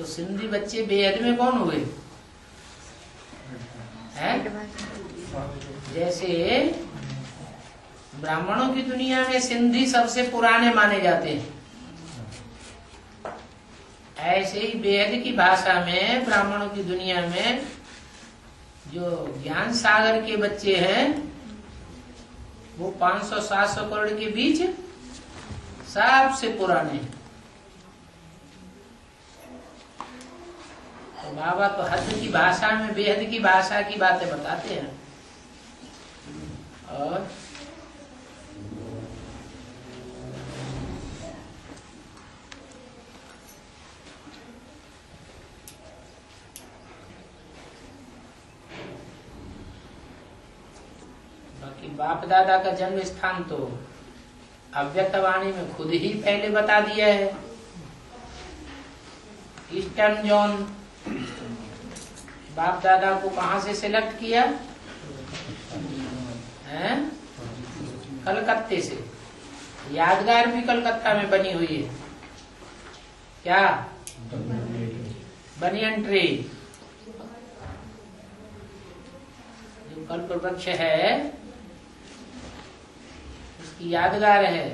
तो सिंधी बच्चे बेहद में कौन हुए हैं? जैसे ब्राह्मणों की दुनिया में सिंधी सबसे पुराने माने जाते हैं, ऐसे ही वेद की भाषा में ब्राह्मणों की दुनिया में जो ज्ञान सागर के बच्चे हैं वो 500-700 करोड़ के बीच सबसे पुराने। तो बाबा तो हद की भाषा में बेहद की भाषा की बातें बताते हैं। और बाकी बाप दादा का जन्म स्थान तो अव्यक्त वाणी में खुद ही पहले बता दिया है। ईस्टर्न जोन बाप दादा को कहां से सिलेक्ट किया है? कलकत्ते से। यादगार भी कलकत्ता में बनी हुई है। क्या? Banyan tree. जो कल्प वृक्ष है उसकी यादगार है।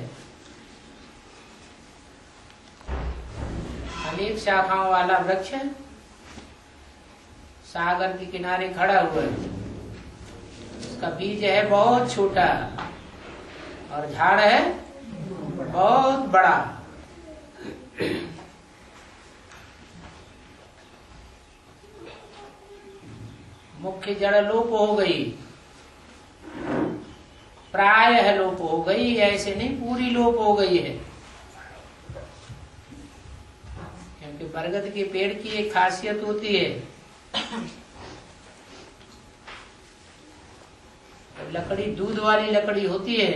अनेक शाखाओं वाला वृक्ष सागर के किनारे खड़ा हुआ है। उसका बीज है बहुत छोटा और झाड़ है बहुत बड़ा। मुख्य जड़ लोप हो गई, प्रायः लोप हो गई, ऐसे नहीं पूरी लोप हो गई है। क्योंकि बरगद के पेड़ की एक खासियत होती है, लकड़ी दूध वाली लकड़ी होती है,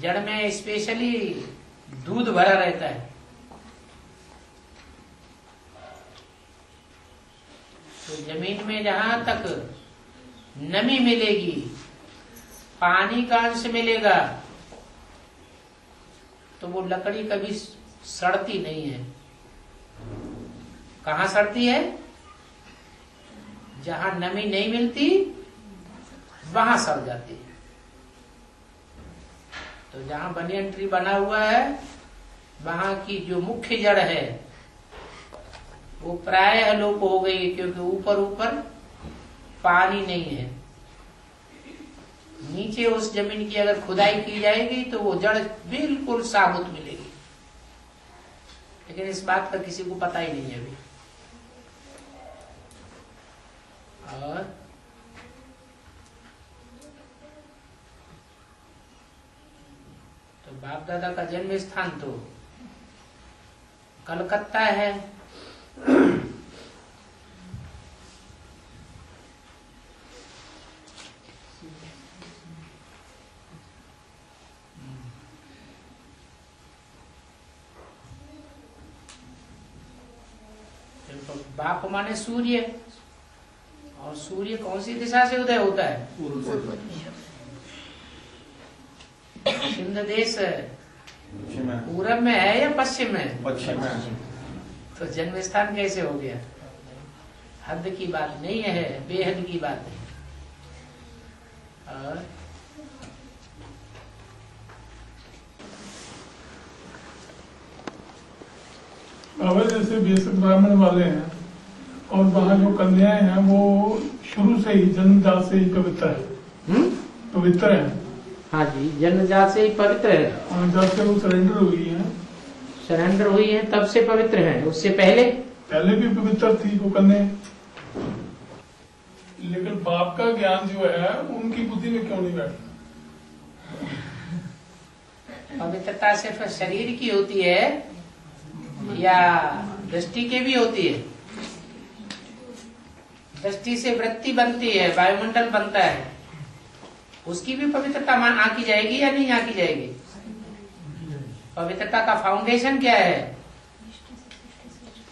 जड़ में स्पेशली दूध भरा रहता है। तो जमीन में जहां तक नमी मिलेगी, पानी का अंश मिलेगा, तो वो लकड़ी कभी सड़ती नहीं है। कहाँ सड़ती है? जहां नमी नहीं मिलती वहां सड़ जाती है। तो जहां बनियन ट्री बना हुआ है वहां की जो मुख्य जड़ है वो प्रायः लोप हो गई, क्योंकि ऊपर ऊपर पानी नहीं है। नीचे उस जमीन की अगर खुदाई की जाएगी तो वो जड़ बिल्कुल साबुत मिलेगी, लेकिन इस बात का किसी को पता ही नहीं है अभी। और तो बाप दादा का जन्म स्थान तो कलकत्ता है। बाप माने सूर्य, और सूर्य कौन सी दिशा से उदय होता है? सिंध देश पूरब में है या पश्चिम में? पश्चिम में। तो जन्म स्थान कैसे हो गया? हद की बात नहीं है, बेहद की बात है। और बाबा जैसे बेसिक ब्राह्मण वाले हैं और वहाँ जो कन्याएं हैं वो शुरू से ही जन्मजात से ही पवित्र है, पवित्र है। हाँ जी, जन्मजात से ही पवित्र है। और जब से वो सरेंडर हुई है, सरेंडर हुई है तब से पवित्र है। उससे पहले भी पवित्र थी वो कन्या। लेकिन बाप का ज्ञान जो है उनकी बुद्धि में क्यों नहीं बैठता? पवित्रता सिर्फ शरीर की होती है या दृष्टि की भी होती है? दृष्टि से वृत्ति बनती है, वायुमंडल बनता है, उसकी भी पवित्रता आंकी जाएगी या नहीं आंकी जाएगी? पवित्रता का फाउंडेशन क्या है?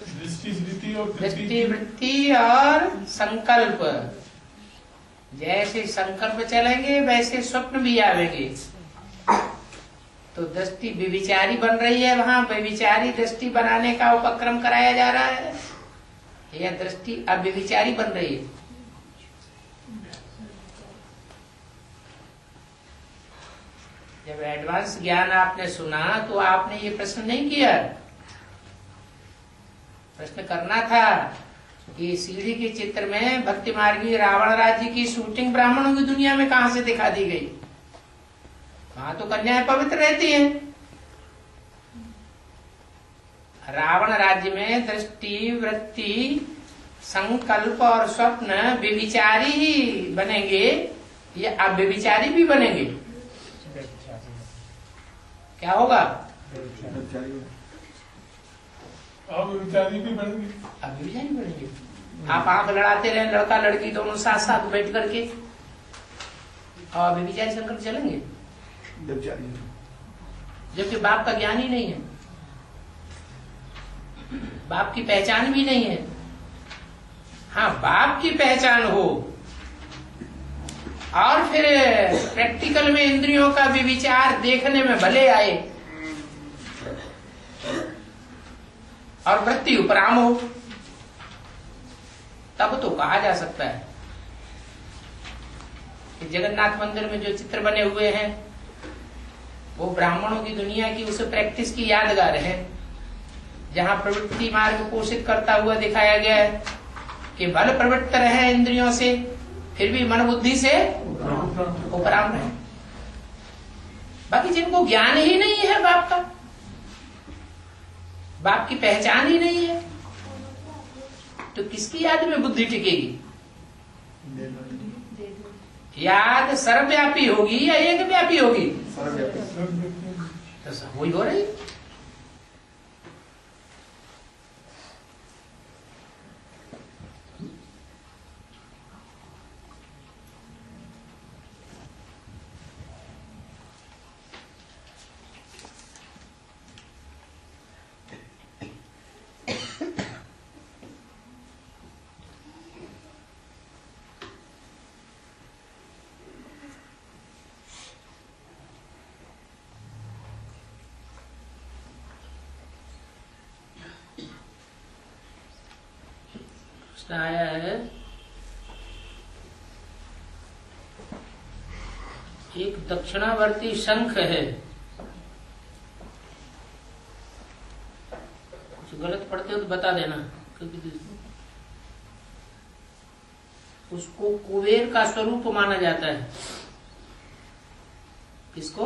दृष्टि, वृत्ति और संकल्प। जैसे संकल्प चलेंगे वैसे स्वप्न भी आवेंगे। तो दृष्टि व्यभिचारी बन रही है, वहां व्यभिचारी दृष्टि बनाने का उपक्रम कराया जा रहा है, या दृष्टि अव्यभिचारी बन रही है? जब एडवांस ज्ञान आपने सुना तो आपने ये प्रश्न नहीं किया। प्रश्न करना था कि सीढ़ी के चित्र में भक्ति मार्गी रावण राज्य की शूटिंग ब्राह्मणों की दुनिया में कहां से दिखा दी गई? वहां तो कन्याएं पवित्र रहती हैं। रावण राज्य में दृष्टि, वृत्ति, संकल्प और स्वप्न व्यभिचारी ही बनेंगे या अव्यभिचारी भी बनेंगे? क्या होगा? अव्यभिचारी भी बनेंगे। अव्यभिचारी बनेंगे। आप आंख लड़ाते रहे, लड़का लड़की दोनों साथ साथ बैठ करके, और अव्यभिचारी संकल्प चलेंगे, जबकि बाप का ज्ञान ही नहीं है, बाप की पहचान भी नहीं है। हाँ, बाप की पहचान हो और फिर प्रैक्टिकल में इंद्रियों का विचार देखने में भले आए और वृत्ति उपराम हो, तब तो कहा जा सकता है कि जगन्नाथ मंदिर में जो चित्र बने हुए हैं वो ब्राह्मणों की दुनिया की उस प्रैक्टिस की यादगार है, जहां प्रवृत्ति मार्ग पोषित करता हुआ दिखाया गया है कि बल प्रवृत्त रहे इंद्रियों से, फिर भी मन बुद्धि से उपराम रहे। बाकी जिनको ज्ञान ही नहीं है बाप का, बाप की पहचान ही नहीं है, तो किसकी याद में बुद्धि टिकेगी? याद सर्वव्यापी होगी या एक व्यापी होगी? तो वही हो रही। आया है एक दक्षिणावर्ती शंख है, कुछ गलत पढ़ते हो तो बता देना, क्योंकि उसको कुबेर का स्वरूप माना जाता है। किसको?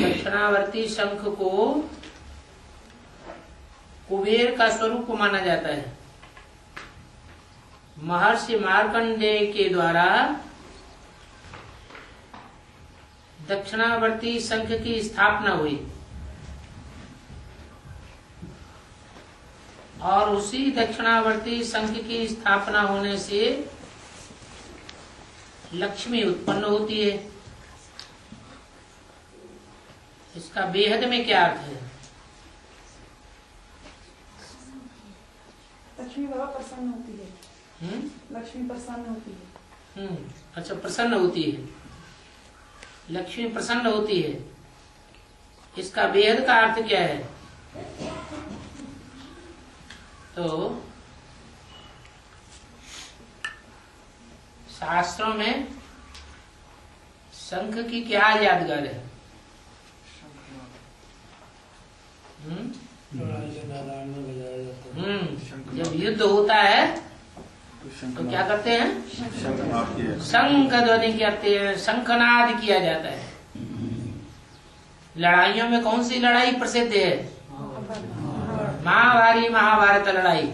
दक्षिणावर्ती शंख को कुबेर का स्वरूप माना जाता है। महर्षि मार्कंडेय के द्वारा दक्षिणावर्ती शंख की स्थापना हुई और उसी दक्षिणावर्ती शंख की स्थापना होने से लक्ष्मी उत्पन्न होती है। इसका बेहद में क्या अर्थ है? लक्ष्मी बाबा प्रसन्न होती है। लक्ष्मी प्रसन्न होती है। अच्छा, प्रसन्न होती है, लक्ष्मी प्रसन्न होती है। इसका बेहद का अर्थ क्या है? तो शास्त्रों में शंख की क्या यादगार है? जब युद्ध होता है तो क्या करते हैं? शंख ध्वनि करते हैं, शंखनाद किया जाता है। लड़ाइयों में कौन सी लड़ाई प्रसिद्ध है? महाभारत लड़ाई।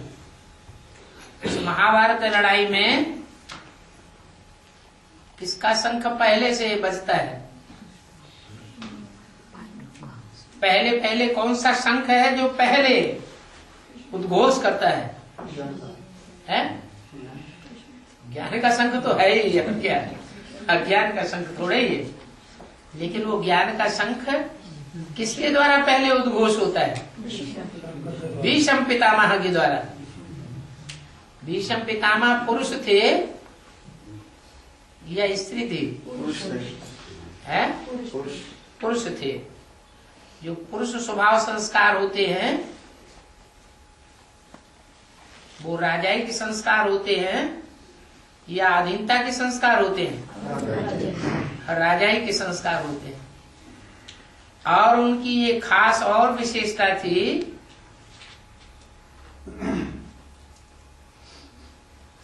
इस महाभारत लड़ाई में किसका शंख पहले से बजता है? पहले कौन सा शंख है जो पहले उद्घोष करता है? ज्ञान का शंख तो है ही, क्या अज्ञान का शंख थोड़ा ही है। लेकिन वो ज्ञान का शंख किसके द्वारा पहले उद्घोष होता है? भीष्म पितामह के द्वारा। भीष्म पितामह पुरुष थे, या स्त्री थी? है पुरुष थे। जो पुरुष स्वभाव संस्कार होते हैं वो राजाई के संस्कार होते हैं या अधीनता के संस्कार होते हैं? राजाई के संस्कार होते हैं। और उनकी ये खास और विशेषता थी,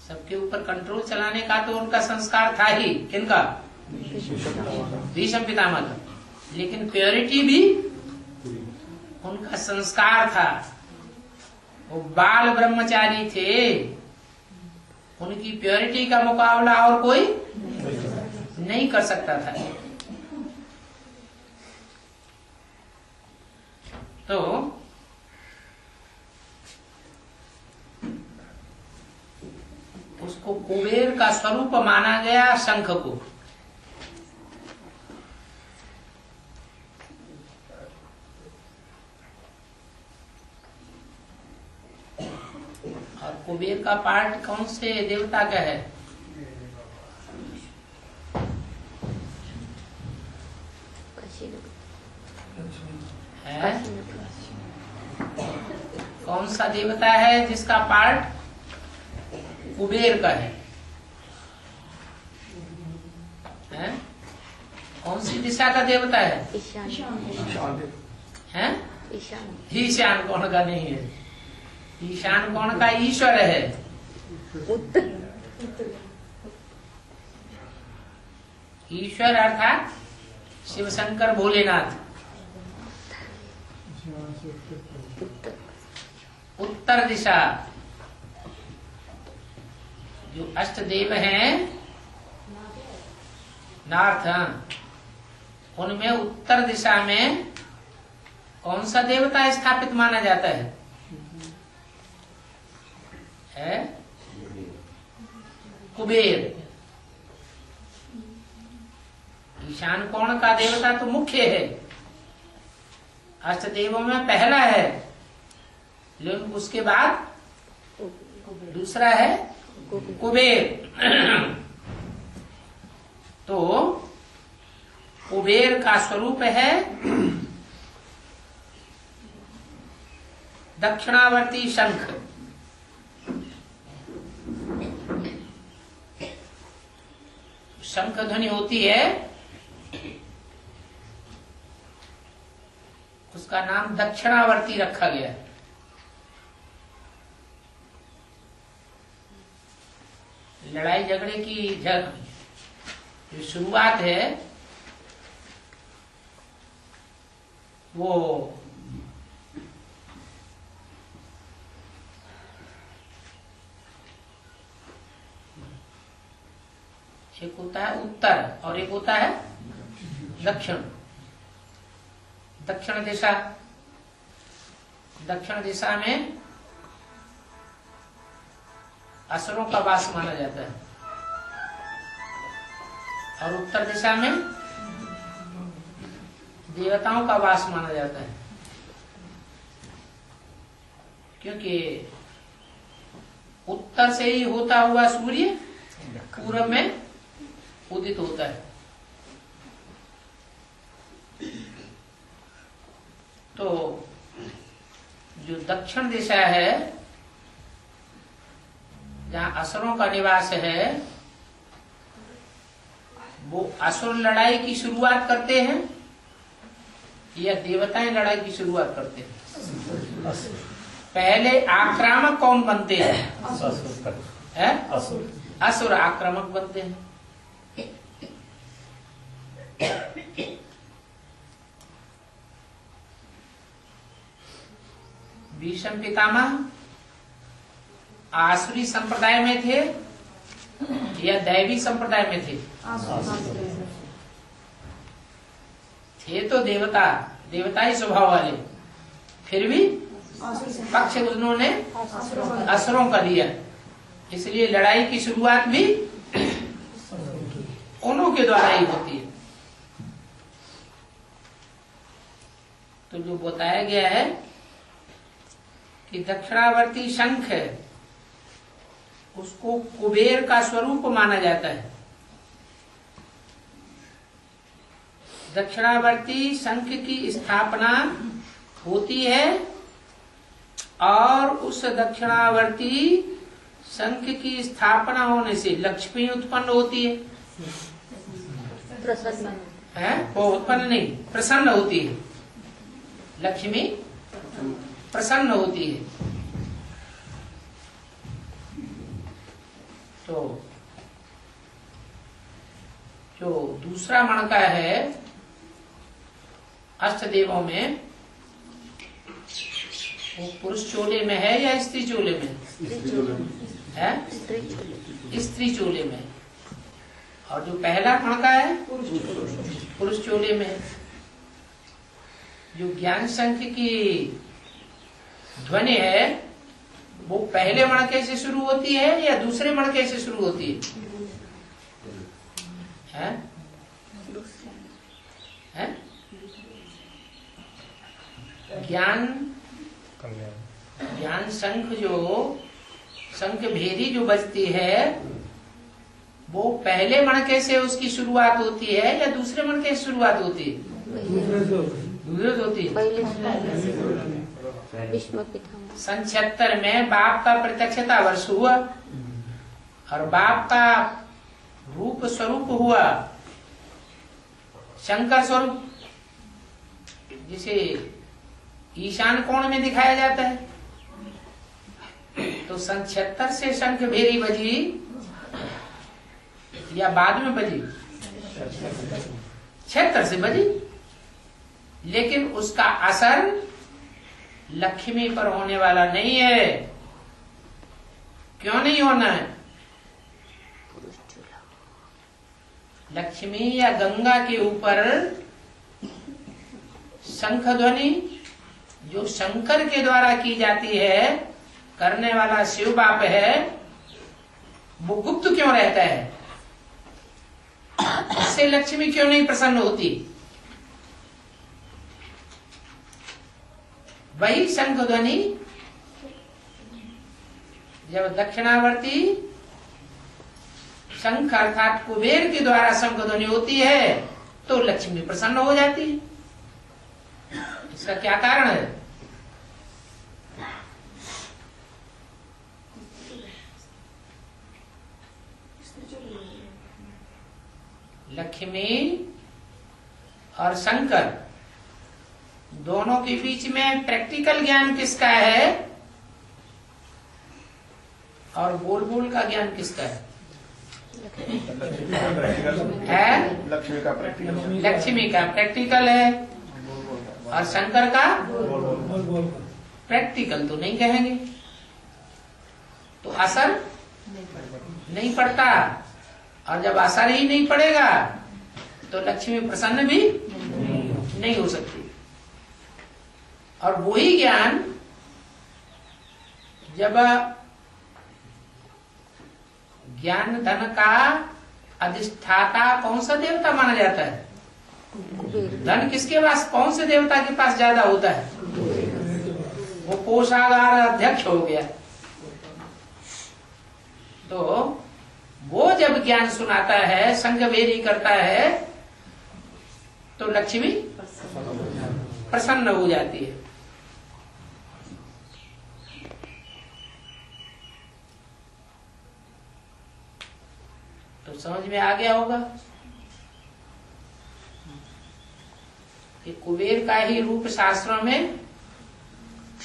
सबके ऊपर कंट्रोल चलाने का तो उनका संस्कार था ही। किनका? भीष्म पितामह का। लेकिन प्योरिटी भी उनका संस्कार था। वो बाल ब्रह्मचारी थे, उनकी प्योरिटी का मुकाबला और कोई नहीं कर सकता था। तो उसको कुबेर का स्वरूप माना गया, शंख को। और कुबेर का पार्ट कौन से देवता का है? कौन सा देवता है जिसका पार्ट कुबेर का है? कौन सी दिशा का देवता है? ईशान कौन का नहीं है? ईशान कौन का ईश्वर है? ईश्वर अर्थात शिव शंकर भोलेनाथ। उत्तर दिशा जो अष्ट देव हैं नॉर्थ, उनमें उत्तर दिशा में कौन सा देवता स्थापित माना जाता है? कुबेर। ईशान कोण का देवता तो मुख्य है, अष्ट देवों में पहला है, लेकिन उसके बाद दूसरा है कुबेर। तो कुबेर का स्वरूप है दक्षिणावर्ती शंख। शंख ध्वनि होती है, उसका नाम दक्षिणावर्ती रखा गया है। लड़ाई झगड़े की जो शुरुआत है वो एक होता है उत्तर और एक होता है दक्षिण। दक्षिण दिशा, दक्षिण दिशा में असुरों का वास माना जाता है और उत्तर दिशा में देवताओं का वास माना जाता है, क्योंकि उत्तर से ही होता हुआ सूर्य पूरब में उदित होता है। तो जो दक्षिण दिशा है जहाँ असुरों का निवास है, वो असुर लड़ाई की शुरुआत करते हैं या देवताएं लड़ाई की शुरुआत करते हैं? पहले आक्रामक कौन बनते हैं? असुर आक्रामक बनते हैं। भीष्म पितामह आसुरी संप्रदाय में थे या दैवी संप्रदाय में थे? थे तो देवताई स्वभाव वाले, फिर भी पक्ष उन्होंने असुरों का लिया, इसलिए लड़ाई की शुरुआत भी उन्हों के द्वारा ही होती है। तो जो बताया गया है कि दक्षिणावर्ती शंख है, उसको कुबेर का स्वरूप माना जाता है। दक्षिणावर्ती शंख की स्थापना होती है और उस दक्षिणावर्ती शंख की स्थापना होने से लक्ष्मी उत्पन्न होती है। प्रसन्न है वो उत्पन्न नहीं, प्रसन्न होती है। लक्ष्मी प्रसन्न होती है। तो जो दूसरा मणका है अष्टदेवों में, वो पुरुष चोले में है या स्त्री चोले में है? स्त्री चोले में। और जो पहला मणका है पुरुष चोले में। जो ज्ञान शंख की ध्वनि है वो पहले मणके से शुरू होती है या दूसरे मणके से शुरू होती है? है? ज्ञान शंख जो शंख भेरी जो बजती है वो पहले मणके से उसकी शुरुआत होती है या दूसरे मणके से शुरुआत होती है? दूसरे से होती है। सन 76 में बाप का प्रत्यक्षता वर्ष हुआ और बाप का रूप स्वरूप हुआ शंकर स्वरूप, जिसे ईशान कोण में दिखाया जाता है। तो सन 76 से शंख भेरी बजी या बाद में बजी? 76 से बजी, लेकिन उसका असर लक्ष्मी पर होने वाला नहीं है। क्यों नहीं होना है? लक्ष्मी या गंगा के ऊपर शंख ध्वनि जो शंकर के द्वारा की जाती है, करने वाला शिव बाप है, वो गुप्त क्यों रहता है? उससे लक्ष्मी क्यों नहीं प्रसन्न होती? वही शंख ध्वनि जब दक्षिणावर्ती शंख अर्थात कुबेर के द्वारा शंख ध्वनि होती है तो लक्ष्मी प्रसन्न हो जाती है। इसका क्या कारण है? लक्ष्मी और शंकर दोनों के बीच में प्रैक्टिकल ज्ञान किसका है और बोल बोल का ज्ञान किसका है? लक्ष्मी का प्रैक्टिकल है और शंकर का प्रैक्टिकल तो नहीं कहेंगे, तो असर नहीं पड़ता। और जब असर ही नहीं पड़ेगा तो लक्ष्मी प्रसन्न भी नहीं हो सकती। और वही ज्ञान जब ज्ञान धन का अधिष्ठाता कौन सा देवता माना जाता है? धन किसके पास, कौन से देवता के पास ज्यादा होता है? वो कोषागार अध्यक्ष हो गया। तो वो जब ज्ञान सुनाता है, संगवेरी करता है, तो लक्ष्मी प्रसन्न हो जाती है। तो समझ में आ गया होगा कि कुबेर का ही रूप शास्त्रों में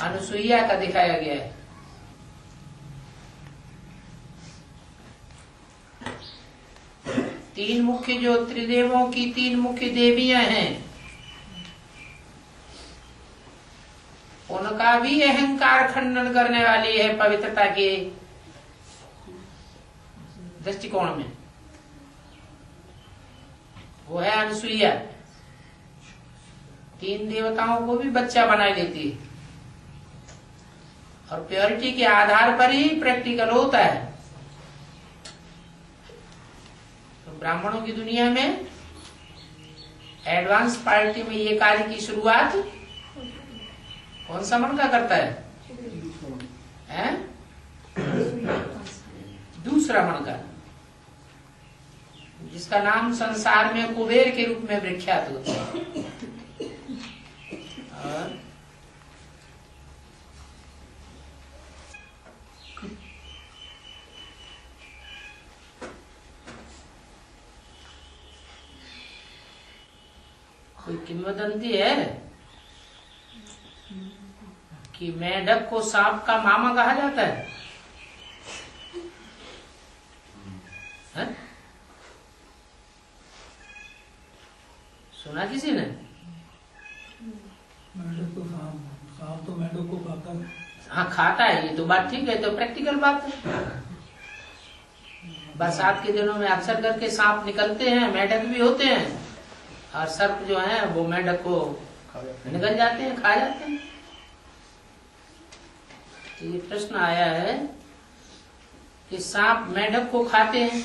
अनुसुईया का दिखाया गया है। तीन मुख्य जो त्रिदेवों की तीन मुख्य देवियां हैं, उनका भी अहंकार खंडन करने वाली है पवित्रता के दृष्टिकोण में। वो है अनुसुईया। तीन देवताओं को भी बच्चा बना लेती है और प्योरिटी के आधार पर ही प्रैक्टिकल होता है। तो ब्राह्मणों की दुनिया में एडवांस पार्टी में ये कार्य की शुरुआत कौन सा मन का करता है? दूसरा मन का। जिसका नाम संसार में कुबेर के रूप में विख्यात होता है। और कोई किंवदंती है कि मेंढक को सांप का मामा कहा जाता है? सुना किसी ने? मेंढक तो सांप तो मेंढक को खाता है। हाँ खाता है, ये तो बात ठीक है, तो प्रैक्टिकल बात है। बरसात के दिनों में अक्सर करके सांप निकलते हैं, मेंढक भी होते हैं, और सर्प जो है वो मेंढक को निकल जाते हैं, खा जाते हैं। तो ये प्रश्न आया है कि सांप मेंढक को खाते हैं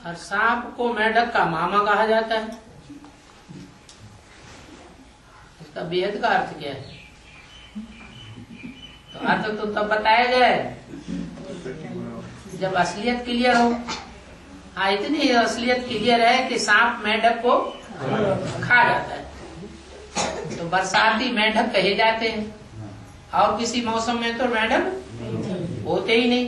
और सांप को मेंढक का मामा कहा जाता है। इसका बेहद का अर्थ क्या है? तो अर्थ तो तब बताया जाए जब असलियत क्लियर हो। हाँ, इतनी असलियत क्लियर है कि सांप मेंढक को खा जाता है, तो बरसाती मेंढक कहे जाते हैं, और किसी मौसम में तो मेंढक होते ही नहीं।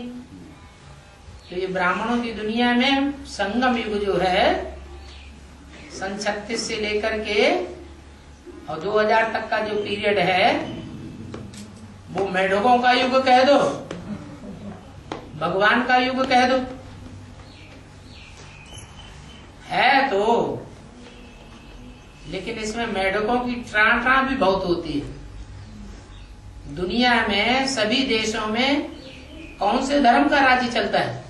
तो ये ब्राह्मणों की दुनिया में संगम युग जो है सन 36 से लेकर के और 2000 तक का जो पीरियड है वो मेढकों का युग कह दो, भगवान का युग कह दो, है तो। लेकिन इसमें मेढकों की ट्रां भी बहुत होती है। दुनिया में सभी देशों में कौन से धर्म का राज्य चलता है?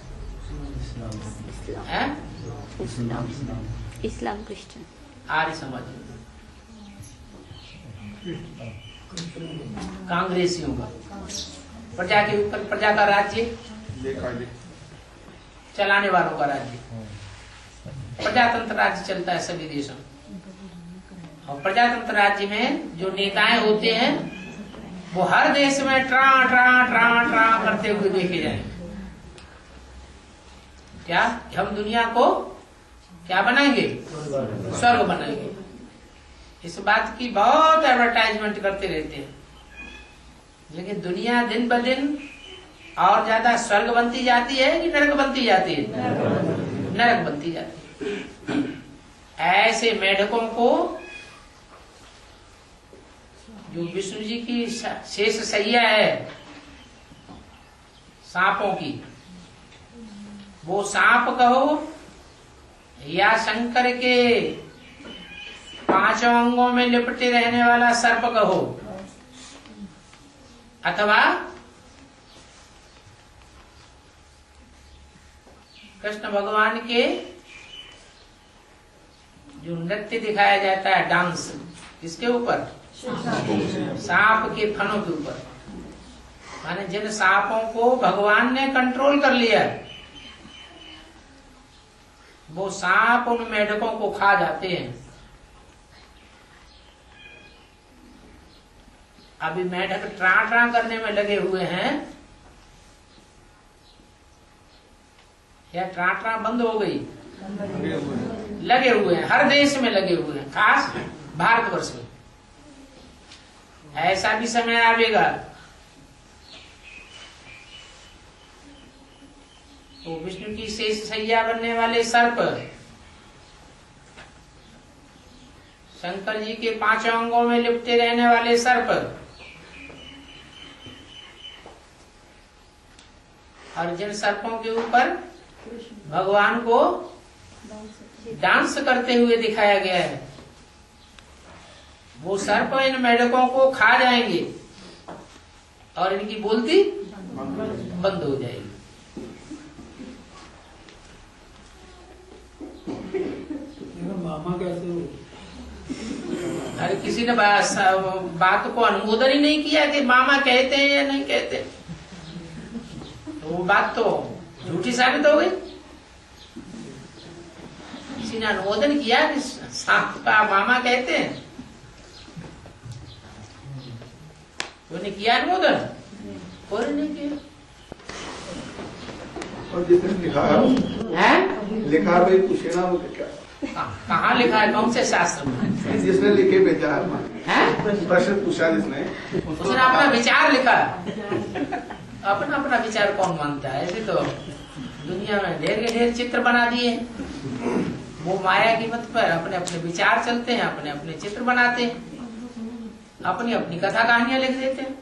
इस्लाम, क्रिश्चियन, आर्य समाज, कांग्रेसियों का, प्रजा के ऊपर प्रजा का राज्य, चलाने वालों का राज्य, प्रजातंत्र राज्य चलता है सभी देशों में। और प्रजातंत्र राज्य में जो नेताएं होते हैं वो हर देश में ट्रा ट्रा ट्रा ट्रा करते हुए देखे जाएंगे। क्या हम दुनिया को क्या बनाएंगे? स्वर्ग बनाएंगे। इस बात की बहुत एडवर्टाइजमेंट करते रहते हैं, लेकिन दुनिया दिन ब दिन और ज्यादा स्वर्ग बनती जाती है कि नरक बनती जाती है? नरक बनती जाती है। ऐसे मेढकों को जो विष्णु जी की शेष सैया है सांपों की, वो सांप कहो या शंकर के 5 अंगों में लिपटे रहने वाला सर्प कहो, अथवा कृष्ण भगवान के जो नृत्य दिखाया जाता है, डांस, किसके ऊपर? सांप के फनों के ऊपर। माने जिन सांपों को भगवान ने कंट्रोल कर लिया, वो सांप उन मेढकों को खा जाते हैं। अभी मेढक ट्रा ट्रा करने में लगे हुए हैं, या ट्रा ट्रा बंद हो गई? लगे हुए हैं, हर देश में लगे हुए हैं, खास भारतवर्ष में। ऐसा भी समय आएगा तो विष्णु की शेष सैया बनने वाले सर्प, शंकर जी के 5 अंगों में लिपटे रहने वाले सर्प, और जिन सर्पों के ऊपर भगवान को डांस करते हुए दिखाया गया है, वो सर्प इन मेढकों को खा जाएंगे और इनकी बोलती बंद हो जाएगी। मामा कैसे हो? अरे किसी ने बात को अनुमोदन ही नहीं किया कि मामा कहते हैं या नहीं कहते, तो वो बात तो झूठी साबित हो गई। किसी ने अनुमोदन किया कि सांप का मामा कहते हैं, उन्होंने किया अनुमोदन? कोई नहीं किया। और जिसने लिखा है है? लिखा भाई पूछे ना वो क्या कहाँ लिखा है, कौन से शास्त्र में? जिसने लिखे भेजा है? प्रश्न पूछा जिसने उसने अपना विचार लिखा। अपना अपना विचार कौन मानता है? ऐसे तो दुनिया में ढेर के ढेर चित्र बना दिए। वो माया की मत पर अपने अपने विचार चलते हैं, अपने अपने चित्र बनाते हैं, अपनी अपनी कथा कहानियां लिख देते हैं।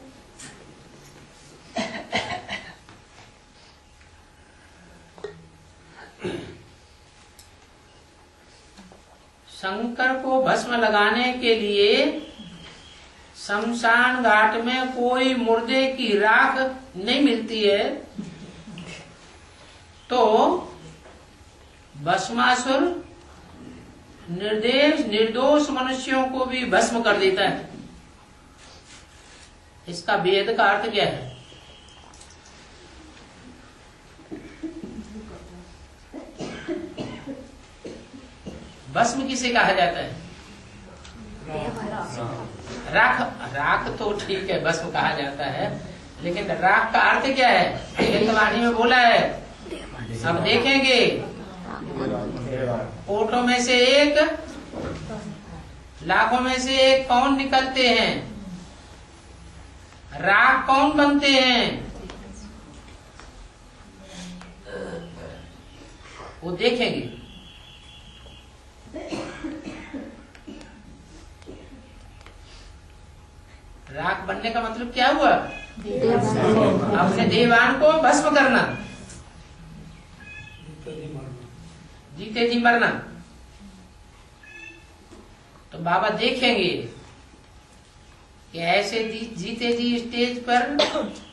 शंकर को भस्म लगाने के लिए शमशान घाट में कोई मुर्दे की राख नहीं मिलती है, तो भस्मासुर निर्दोष मनुष्यों को भी भस्म कर देता है। इसका वेद का अर्थ क्या है? भस्म किसे कहा जाता है? राख। राख तो ठीक है, भस्म कहा जाता है, लेकिन राख का अर्थ क्या है? हिंदवाणी में बोला है, अब देखेंगे। कोटों में से एक, लाखों में से एक कौन निकलते हैं, राख कौन बनते हैं, वो देखेंगे। राख बनने का मतलब क्या हुआ? अपने देवान को भस्म करना, जीते जी मरना। तो बाबा देखेंगे कि ऐसे जीते जी स्टेज पर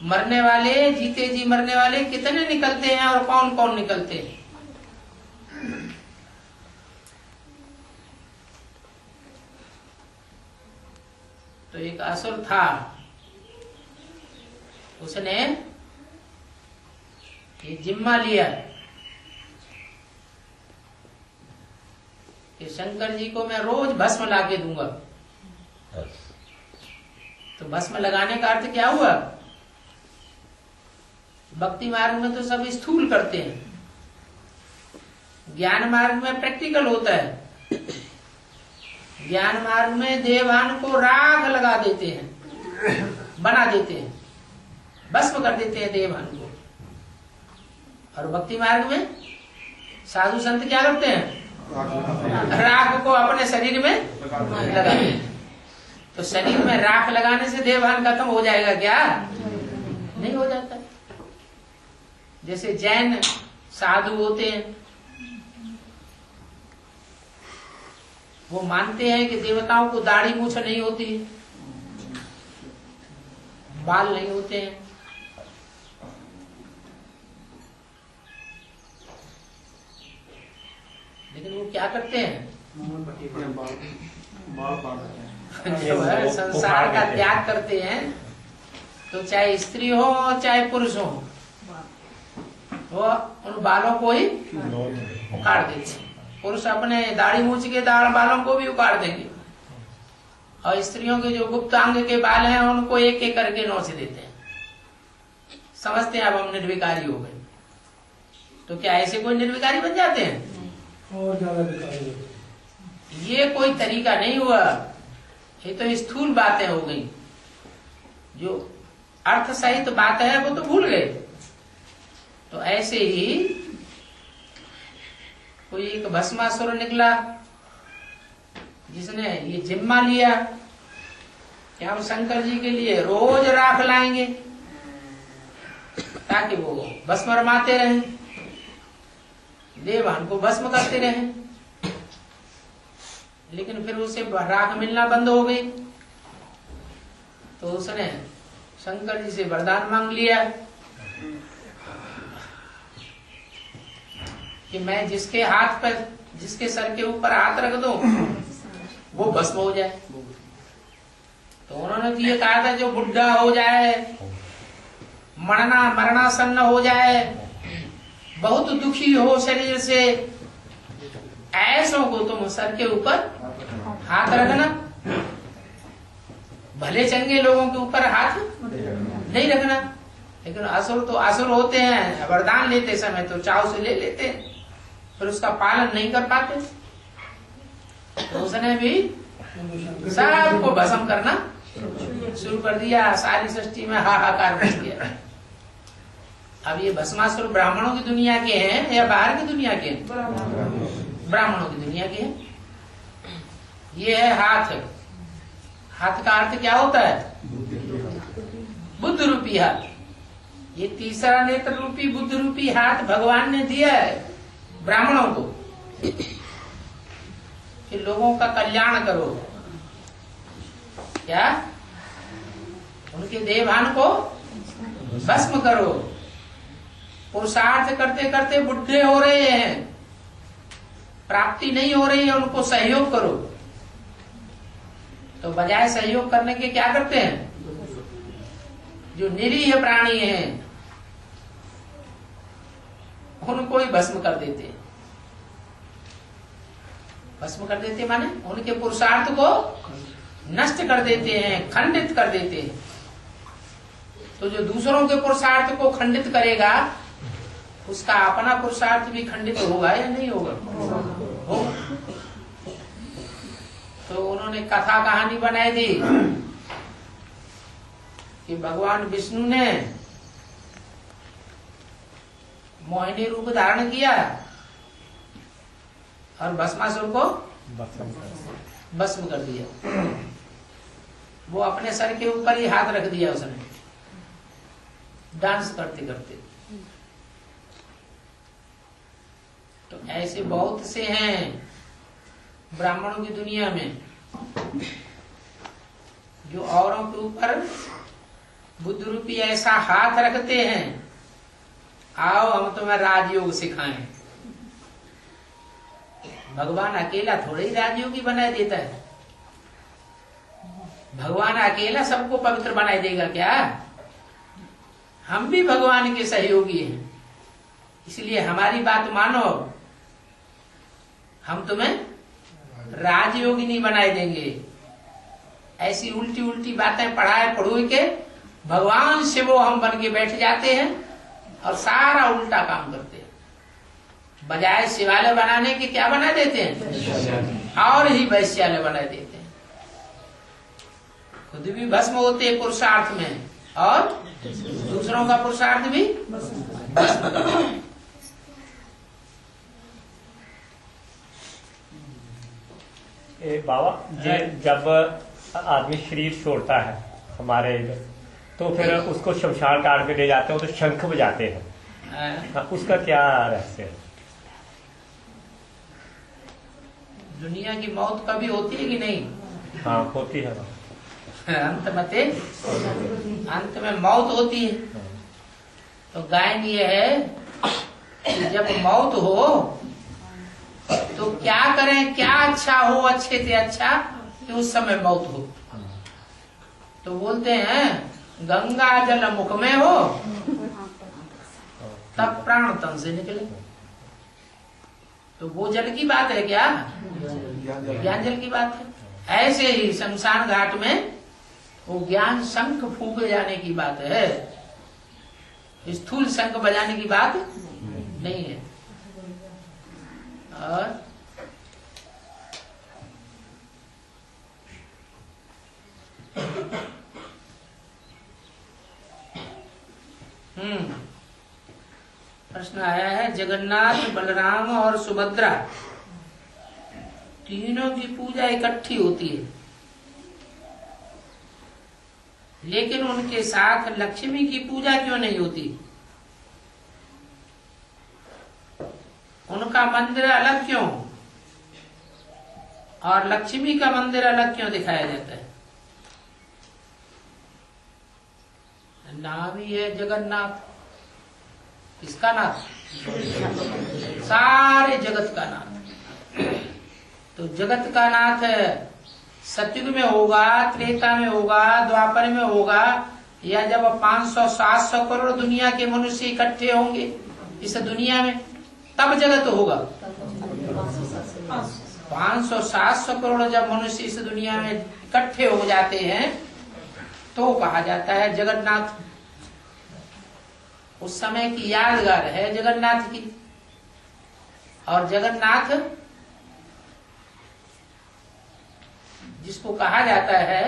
मरने वाले, जीते जी मरने वाले कितने निकलते हैं और कौन कौन निकलते हैं। तो एक असुर था, उसने ये जिम्मा लिया कि शंकर जी को मैं रोज भस्म लाके दूंगा। तो भस्म लगाने का अर्थ क्या हुआ? भक्ति मार्ग में तो सब स्थूल करते हैं, ज्ञान मार्ग में प्रैक्टिकल होता है। ज्ञान मार्ग में देवान को राख लगा देते हैं, बना देते हैं, भस्म कर देते हैं देवान को। और भक्ति मार्ग में साधु संत क्या करते हैं? राख को अपने शरीर में लगाते हैं। तो शरीर में राख लगाने से देवान खत्म हो जाएगा क्या? नहीं हो जाता। जैसे जैन साधु होते हैं, वो मानते हैं कि देवताओं को दाढ़ी मूछ नहीं होती, बाल नहीं होते हैं। लेकिन वो क्या करते हैं? जो है संसार का त्याग करते हैं, तो चाहे स्त्री हो चाहे पुरुष हो, वो उन बालों को ही उखाड़ देते हैं। पुरुष अपने दाढ़ी मूछ के बालों को भी उखाड़ देंगे, और स्त्रियों के जो गुप्त अंग के बाल हैं उनको एक एक करके नोच देते हैं। समझते हैं अब हम निर्विकारी हो गए। तो क्या ऐसे कोई निर्विकारी बन जाते हैं? और ज्यादा विकारी। ये कोई तरीका नहीं हुआ। ये तो स्थूल बातें हो गई, जो अर्थ सहित बात है वो तो भूल गए। तो ऐसे ही कोई एक भस्मासुर निकला जिसने ये जिम्मा लिया कि हम शंकर जी के लिए रोज राख लाएंगे ताकि वो भस्म रमाते रहें, देवान को भस्म करते रहें। लेकिन फिर उसे राख मिलना बंद हो गई, तो उसने शंकर जी से वरदान मांग लिया कि मैं जिसके हाथ पर, जिसके सर के ऊपर हाथ रख दूं वो भस्म हो जाए। तो उन्होंने तो ये कहा था जो बुढ़ा हो जाए, मरणासन्न हो जाए, बहुत दुखी हो शरीर से, ऐसों को तुम सर के ऊपर हाथ रखना, भले चंगे लोगों के ऊपर हाथ नहीं रखना। लेकिन असुर तो असुर होते हैं, वरदान लेते समय तो चाव से ले लेते हैं। फिर उसका पालन नहीं कर पाते, तो उसने भी सबको भस्म करना शुरू कर दिया। सारी सृष्टि में हाहाकार मच गया। अब ये भस्मासुर ब्राह्मणों की दुनिया के हैं या बाहर की दुनिया के हैं? ब्राह्मणों की दुनिया के हैं। ये है हाथ। हाथ का अर्थ क्या होता है? बुद्ध रूपी हाथ। ये तीसरा नेत्र रूपी बुद्ध रूपी हाथ भगवान ने दिया है ब्राह्मणों को कि लोगों का कल्याण करो। क्या? उनके देहभान को भस्म करो। पुरुषार्थ करते करते बुढ़े हो रहे हैं, प्राप्ति नहीं हो रही है, उनको सहयोग करो। तो बजाय सहयोग करने के क्या करते हैं? जो निरीह प्राणी हैं उनको ही भस्म कर देते हैं। भस्म कर देते माने उनके पुरुषार्थ को नष्ट कर देते हैं, खंडित कर देते हैं। तो जो दूसरों के पुरुषार्थ को खंडित करेगा उसका अपना पुरुषार्थ भी खंडित होगा या नहीं होगा? होगा। तो उन्होंने कथा कहानी बनाई दी कि भगवान विष्णु ने मोहिनी रूप धारण किया और भस्मासुर को भस्म कर दिया। वो अपने सर के ऊपर ही हाथ रख दिया उसने, डांस करते करते। तो ऐसे बहुत से हैं ब्राह्मणों की दुनिया में जो औरों के ऊपर बुद्ध रूपी ऐसा हाथ रखते हैं, आओ हम तुम्हें राजयोग सिखाएं। भगवान अकेला थोड़े ही राजयोगी बना देता है। भगवान अकेला सबको पवित्र बनाए देगा क्या? हम भी भगवान के सहयोगी हैं, इसलिए हमारी बात मानो, हम तुम्हें राजयोगिनी बनाए देंगे। ऐसी उल्टी उल्टी बातें पढ़ो के भगवान से वो हम बन के बैठ जाते हैं और सारा उल्टा काम करते हैं। बजाय शिवालय बनाने के क्या बना देते हैं? और ही वैश्यालय बना देते हैं। खुद भी भस्म होते हैं पुरुषार्थ में और दूसरों का पुरुषार्थ भी भस्म करते हैं। बाबा जब आदमी शरीर छोड़ता है हमारे, तो फिर उसको शमशान घाट में ले जाते हो तो शंख बजाते हैं, उसका क्या रहस्य है? दुनिया की मौत कभी होती है कि नहीं? हाँ होती है। अंत में मौत होती है। तो गायन ये है कि जब मौत हो तो क्या करें, क्या अच्छा हो, अच्छे से अच्छा कि उस समय मौत हो। तो बोलते हैं गंगा जल मुख में हो तब प्राण तन से निकले। तो वो जल की बात है क्या? ज्ञान जल की बात है। ऐसे ही शमशान घाट में वो ज्ञान शंख फूके जाने की बात है, स्थूल शंख बजाने की बात नहीं है। और प्रश्न आया है, जगन्नाथ, बलराम और सुभद्रा तीनों की पूजा इकट्ठी होती है, लेकिन उनके साथ लक्ष्मी की पूजा क्यों नहीं होती? उनका मंदिर अलग क्यों और लक्ष्मी का मंदिर अलग क्यों दिखाया जाता है? नाम ही है जगन्नाथ। किसका नाथ? सारे जगत का नाथ। तो जगत का नाथ सतयुग में होगा, त्रेता में होगा, द्वापर में होगा, या जब 500-700 करोड़ दुनिया के मनुष्य इकट्ठे होंगे इस दुनिया में तब जगत होगा। 500-700 करोड़ जब मनुष्य इस दुनिया में इकट्ठे हो जाते हैं तो कहा जाता है जगन्नाथ। उस समय की यादगार है जगन्नाथ की। और जगन्नाथ जिसको कहा जाता है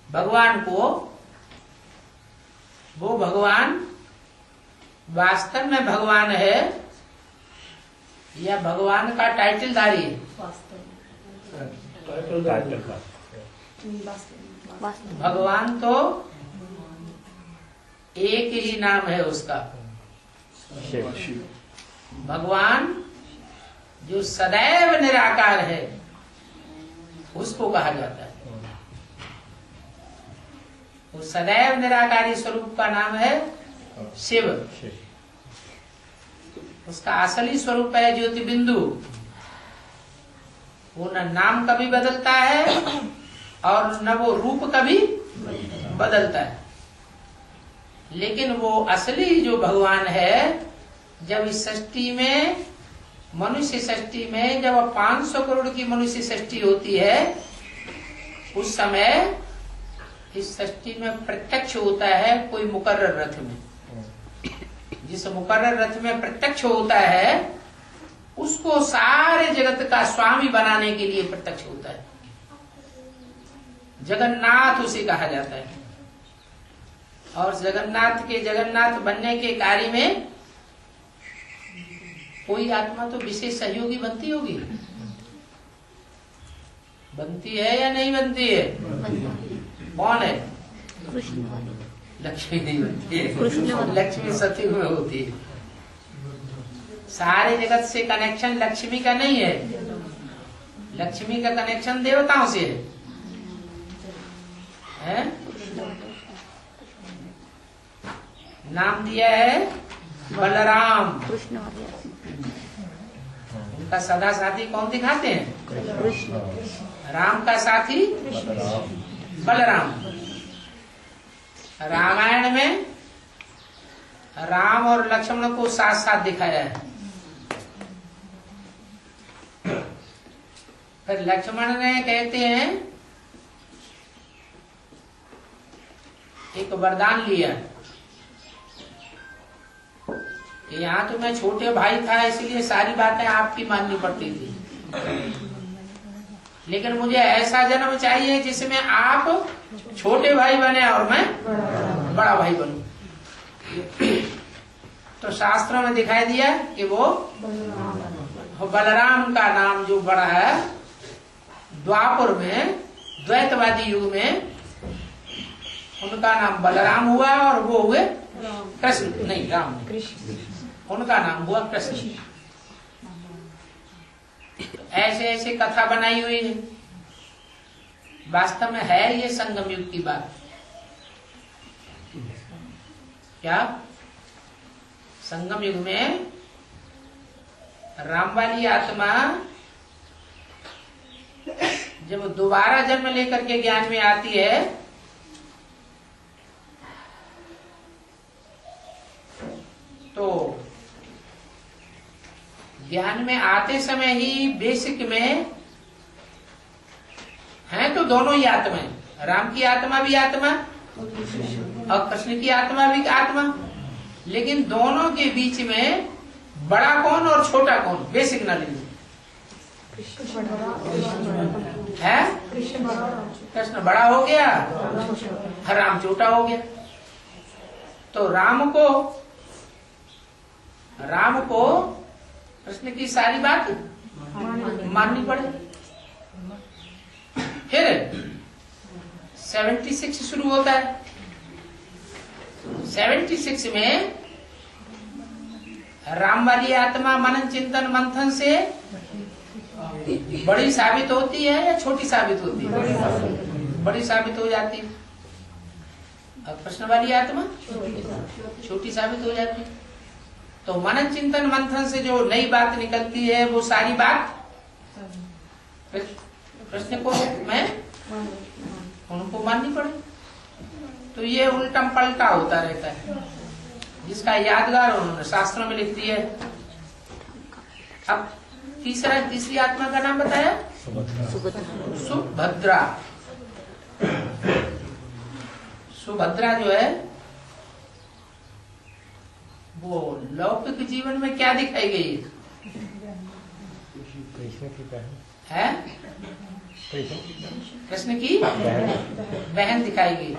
भगवान को, वो भगवान वास्तव में भगवान है या भगवान का टाइटलधारी है? भगवान तो एक ही नाम है उसका, भगवान जो सदैव निराकार है उसको कहा जाता है। वो सदैव निराकारी स्वरूप का नाम है शिव। उसका असली स्वरूप है ज्योति बिंदु। वो न नाम कभी बदलता है और न वो रूप कभी बदलता है। लेकिन वो असली जो भगवान है, जब इस सृष्टि में, मनुष्य सृष्टि में जब 500 करोड़ की मनुष्य सृष्टि होती है, उस समय इस सृष्टि में प्रत्यक्ष होता है कोई मुकर्रर रथ में। जिस मुकर्रर रथ में प्रत्यक्ष होता है उसको सारे जगत का स्वामी बनाने के लिए प्रत्यक्ष होता है। जगन्नाथ उसे कहा जाता है। और जगन्नाथ के जगन्नाथ बनने के कार्य में कोई आत्मा तो विशेष सहयोगी बनती होगी, बनती है या नहीं बनती है? कौन है? लक्ष्मी नहीं बनती है, लक्ष्मी सतयुग में होती है। सारे जगत से कनेक्शन लक्ष्मी का नहीं है, लक्ष्मी का कनेक्शन देवताओं से है? नाम दिया है बलराम। उनका सदा साथी कौन दिखाते हैं? राम का साथी बलराम। रामायण में राम और लक्ष्मण को साथ साथ दिखाया है। फिर लक्ष्मण ने कहते हैं एक वरदान लिया कि यहाँ तो मैं छोटे भाई था इसलिए सारी बातें आपकी माननी पड़ती थी, लेकिन मुझे ऐसा जन्म चाहिए जिसमें आप छोटे भाई बने और मैं बड़ा भाई बनूं। तो शास्त्रों में दिखाई दिया कि वो बलराम का नाम जो बड़ा है, द्वापर में द्वैतवादी युग में उनका नाम बलराम हुआ और वो हुए कृष्ण, नहीं राम नहीं, उनका नाम हुआ कृष्ण। ऐसे ऐसे कथा बनाई हुई है। वास्तव में है ये संगम युग की बात। क्या संगम युग में राम वाली आत्मा जब दोबारा जन्म लेकर के ज्ञान में आती है तो ज्ञान में आते समय ही बेसिक में है तो दोनों ही आत्माएं, राम की आत्मा भी आत्मा और कृष्ण की आत्मा भी आत्मा, लेकिन दोनों के बीच में बड़ा कौन और छोटा कौन? बेसिक नॉलेज है। कृष्ण बड़ा हो गया, राम छोटा हो गया। तो राम को कृष्ण की सारी बात माननी पड़े। फिर 76 शुरू होता है। 76 में राम वाली आत्मा मनन चिंतन मंथन से बड़ी साबित होती है या छोटी साबित होती है? बड़ी साबित हो जाती है। और कृष्ण वाली आत्मा छोटी साबित हो जाती है। तो मनन चिंतन मंथन से जो नई बात निकलती है वो सारी बात कृष्ण को मैं उनको माननी पड़े। तो ये उल्टम पलटा होता रहता है, जिसका यादगार उन्होंने शास्त्रों में लिख दिया है। अब तीसरी आत्मा का नाम बताया सुभद्रा। सुभद्रा जो है वो लौकिक जीवन में क्या दिखाई गई है? कृष्ण की बहन है, कृष्ण की कृष्ण की बहन बहन दिखाएगी।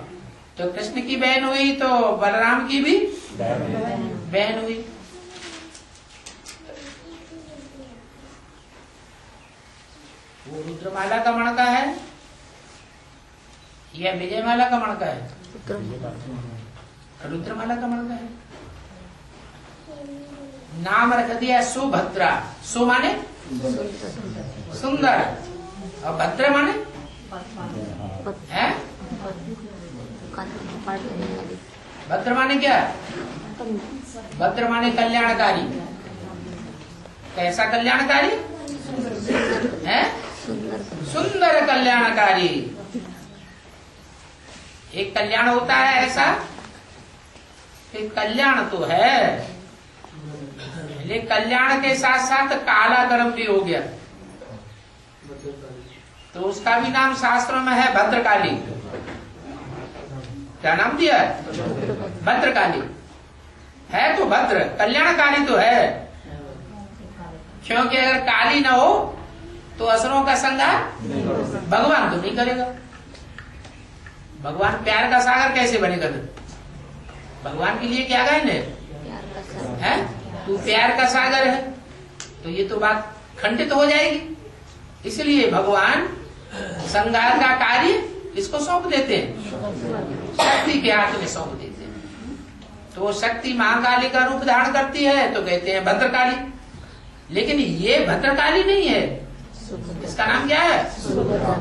तो कृष्ण की बहन हुई तो बलराम की भी बहन हुई। वो रुद्रमाला का मणका है या विजयमाला का मणका है? रुद्रमाला का मणका है। नाम रख दिया सुभद्रा। सु माने सुंदर और भद्र माने है? भद्र माने क्या? भद्र माने कल्याणकारी। कैसा कल्याणकारी है? सुंदर कल्याणकारी। एक कल्याण होता है ऐसा कि कल्याण तो है, लेकिन कल्याण के साथ साथ काला कर्म भी हो गया, तो उसका भी नाम शास्त्रों में है भद्रकाली। क्या नाम दिया है? भद्रकाली। है तो भद्र, कल्याणकारी तो है। क्योंकि अगर काली ना हो तो असुरों का संहार भगवान तो नहीं करेगा। भगवान प्यार का सागर कैसे बनेगा? भगवान के लिए क्या कहने है? तू प्यार का सागर है, तो ये तो बात खंडित हो जाएगी। इसलिए भगवान संहार का कार्य इसको सौंप देते हैं, शक्ति के हाथ में सौंप देते हैं। तो वो शक्ति महाकाली का रूप धारण करती है तो कहते हैं भद्रकाली। लेकिन ये भद्रकाली नहीं है, इसका नाम क्या है?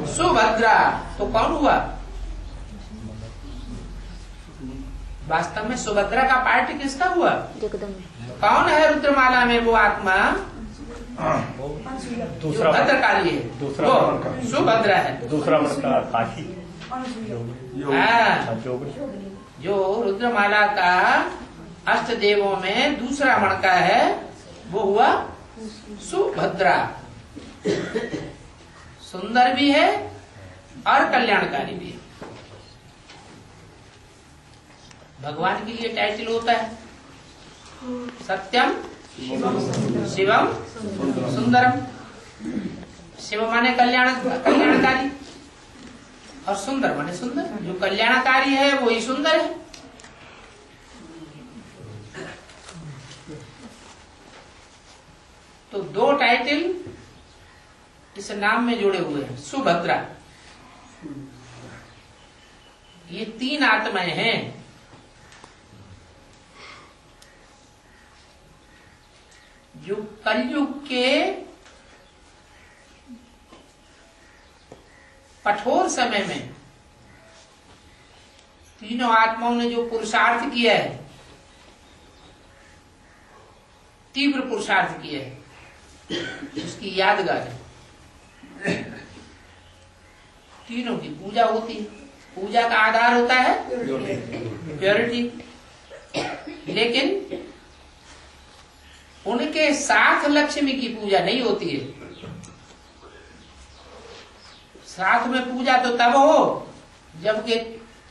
सुभद्रा। तो कौन हुआ? वास्तव में सुभद्रा का पार्ट किसका हुआ? कौन है रुद्रमाला में वो आत्मा? दूसरा भद्रकाली है, दूसरा वो सुभद्रा है। दूसरा मणका काशी हाँ, जोगणी। जो रुद्रमाला का अष्ट देवों में दूसरा मणका है वो हुआ सुभद्रा। सुंदर भी है और कल्याणकारी भी है। भगवान के लिए टाइटल होता है सत्यम शिवम सुंदरम। शिव माने कल्याणकारी और सुंदर माने सुंदर। जो कल्याणकारी है वो ही सुंदर है। तो दो टाइटल इस नाम में जुड़े हुए हैं, सुभद्रा। ये तीन आत्माएं हैं। जो कलयुग के कठोर समय में तीनों आत्माओं ने जो पुरुषार्थ किया है, तीव्र पुरुषार्थ किया है, उसकी यादगार है। तीनों की पूजा होती है। पूजा का आधार होता है प्योरिटी। लेकिन उनके साथ लक्ष्मी की पूजा नहीं होती है। साथ में पूजा तो तब हो जबकि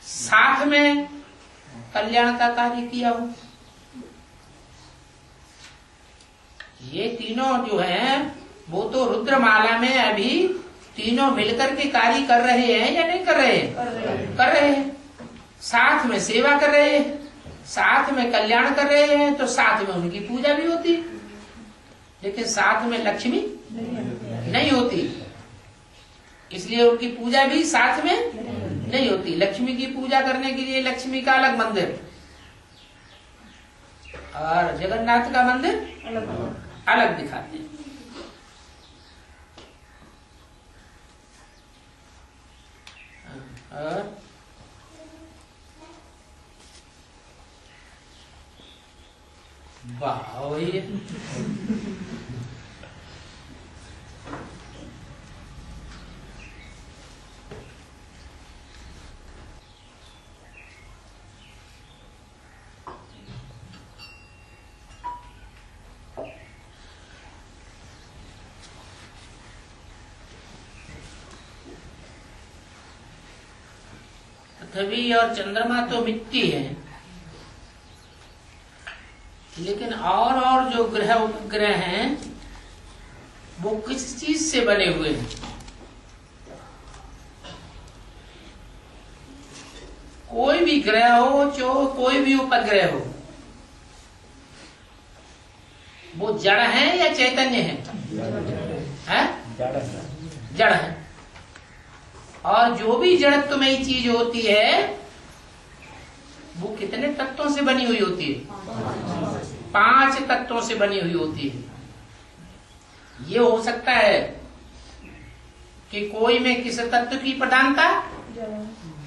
साथ में कल्याण का कार्य किया हो। ये तीनों जो हैं वो तो रुद्रमाला में अभी तीनों मिलकर के कार्य कर रहे हैं या नहीं कर रहे हैं? कर रहे हैं। साथ में सेवा कर रहे हैं, साथ में कल्याण कर रहे हैं, तो साथ में उनकी पूजा भी होती है। लेकिन साथ में लक्ष्मी नहीं होती, इसलिए उनकी पूजा भी साथ में नहीं होती। लक्ष्मी की पूजा करने के लिए लक्ष्मी का अलग मंदिर और जगन्नाथ का मंदिर अलग दिखाते हैं। और वाह वही पृथ्वी और चंद्रमा तो मिट्टी है, लेकिन और जो ग्रह उपग्रह हैं वो किस चीज से बने हुए हैं। कोई भी ग्रह हो, जो कोई भी उपग्रह हो, वो जड़ है या चैतन्य है? जड़ है। और जो भी जड़त्वमयी चीज होती है वो कितने तत्वों से बनी हुई होती है? 5 तत्वों से बनी हुई होती है। ये हो सकता है कि कोई में किसी तत्व की प्रधानता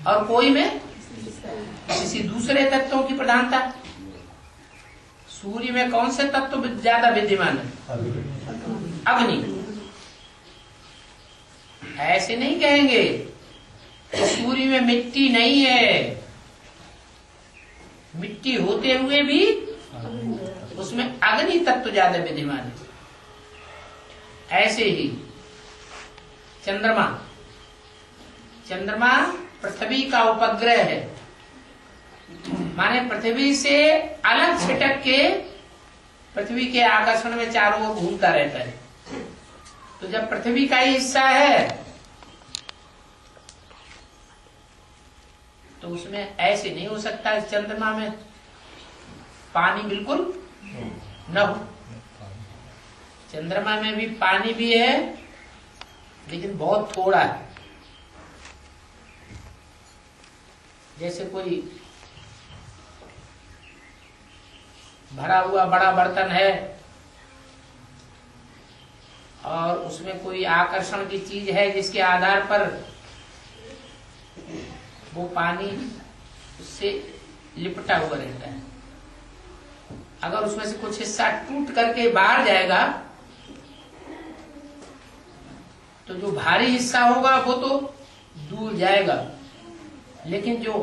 और कोई में किसी दूसरे तत्वों की प्रधानता। सूर्य में कौन से तत्व ज्यादा विद्यमान है? अग्नि। ऐसे नहीं कहेंगे कि सूर्य में मिट्टी नहीं है, मिट्टी होते हुए भी उसमें अग्नि तत्व ज्यादा विद्यमान है। ऐसे ही चंद्रमा, चंद्रमा पृथ्वी का उपग्रह है, माने पृथ्वी से अलग छिटक के पृथ्वी के आकर्षण में चारों ओर घूमता रहता है। तो जब पृथ्वी का ही हिस्सा है तो उसमें ऐसे नहीं हो सकता इस चंद्रमा में पानी बिल्कुल न हो। चंद्रमा में भी पानी भी है लेकिन बहुत थोड़ा है। जैसे कोई भरा हुआ बड़ा बर्तन है और उसमें कोई आकर्षण की चीज है जिसके आधार पर वो पानी उससे लिपटा हुआ रहता है। अगर उसमें से कुछ हिस्सा टूट करके बाहर जाएगा तो जो भारी हिस्सा होगा वो तो दूर जाएगा, लेकिन जो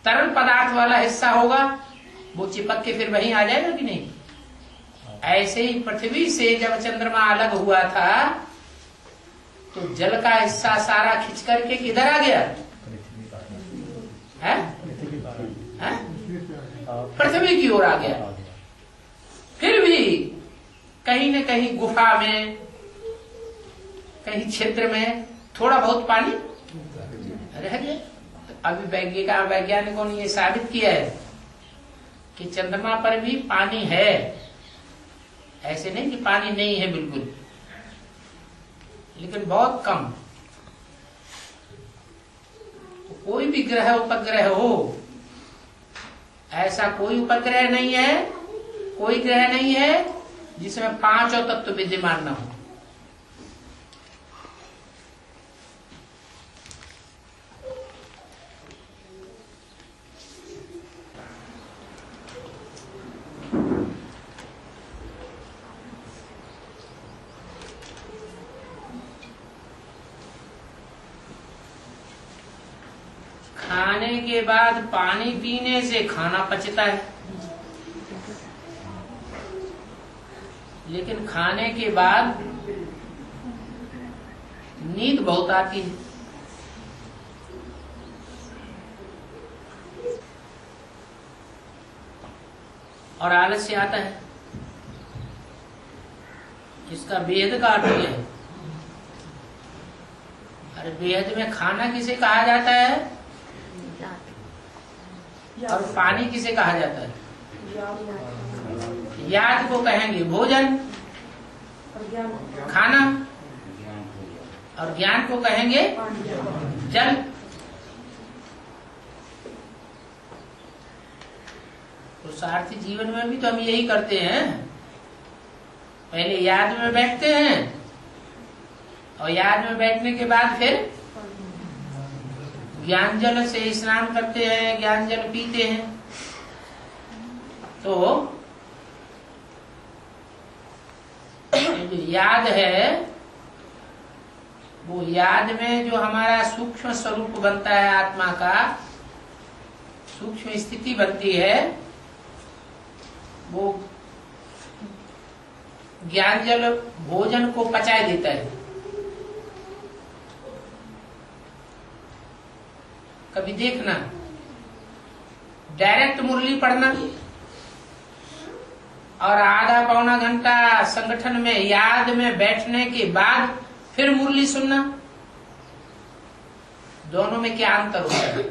तरल पदार्थ वाला हिस्सा होगा वो चिपक के फिर वहीं आ जाएगा कि नहीं। ऐसे ही पृथ्वी से जब चंद्रमा अलग हुआ था तो जल का हिस्सा सारा खिंच करके किधर आ गया? पृथ्वी की ओर आ गया। फिर भी कहीं न कहीं गुफा में, कहीं क्षेत्र में थोड़ा बहुत पानी रह गया। अभी वैज्ञानिकों ने ये साबित किया है कि चंद्रमा पर भी पानी है। ऐसे नहीं कि पानी नहीं है बिल्कुल, लेकिन बहुत कम। तो कोई भी ग्रह उपग्रह हो, ऐसा कोई उपग्रह नहीं है, कोई ग्रह नहीं है जिसमें 5 तत्व विद्यमान न हो। खाने के बाद पानी पीने से खाना पचता है, लेकिन खाने के बाद नींद बहुत आती है। और आलस्य आता है। इसका बेहद का अर्थ है। अरे बेहद में खाना किसे कहा जाता है और पानी किसे कहा जाता है? याद को कहेंगे भोजन, खाना, और ज्ञान को कहेंगे जल। पुरुषार्थी जीवन में भी तो हम यही करते हैं। पहले याद में बैठते हैं और याद में बैठने के बाद फिर ज्ञान जल से स्नान करते हैं, ज्ञान जल पीते हैं। तो जो याद है वो याद में जो हमारा सूक्ष्म स्वरूप बनता है, आत्मा का सूक्ष्म स्थिति बनती है, वो ज्ञान जल भोजन को पचा देता है। कभी देखना, डायरेक्ट मुरली पढ़ना और आधा पौना घंटा संगठन में याद में बैठने के बाद फिर मुरली सुनना, दोनों में क्या अंतर होता है?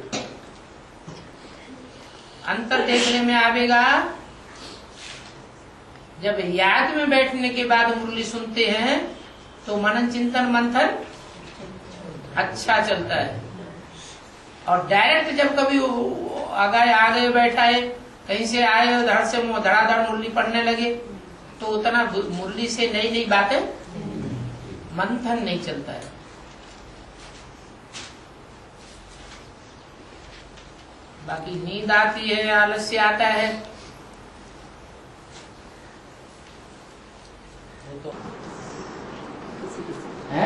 अंतर देखने में आवेगा जब याद में बैठने के बाद मुरली सुनते हैं तो मनन चिंतन मंथन अच्छा चलता है, और डायरेक्ट जब कभी आगे बैठा है, कहीं से आए धड़ से धड़ाधड़ मुरली पढ़ने लगे तो उतना मुरली से नई नई बातें मंथन नहीं चलता है। बाकी नींद आती है, आलस्य आता है, वो तो है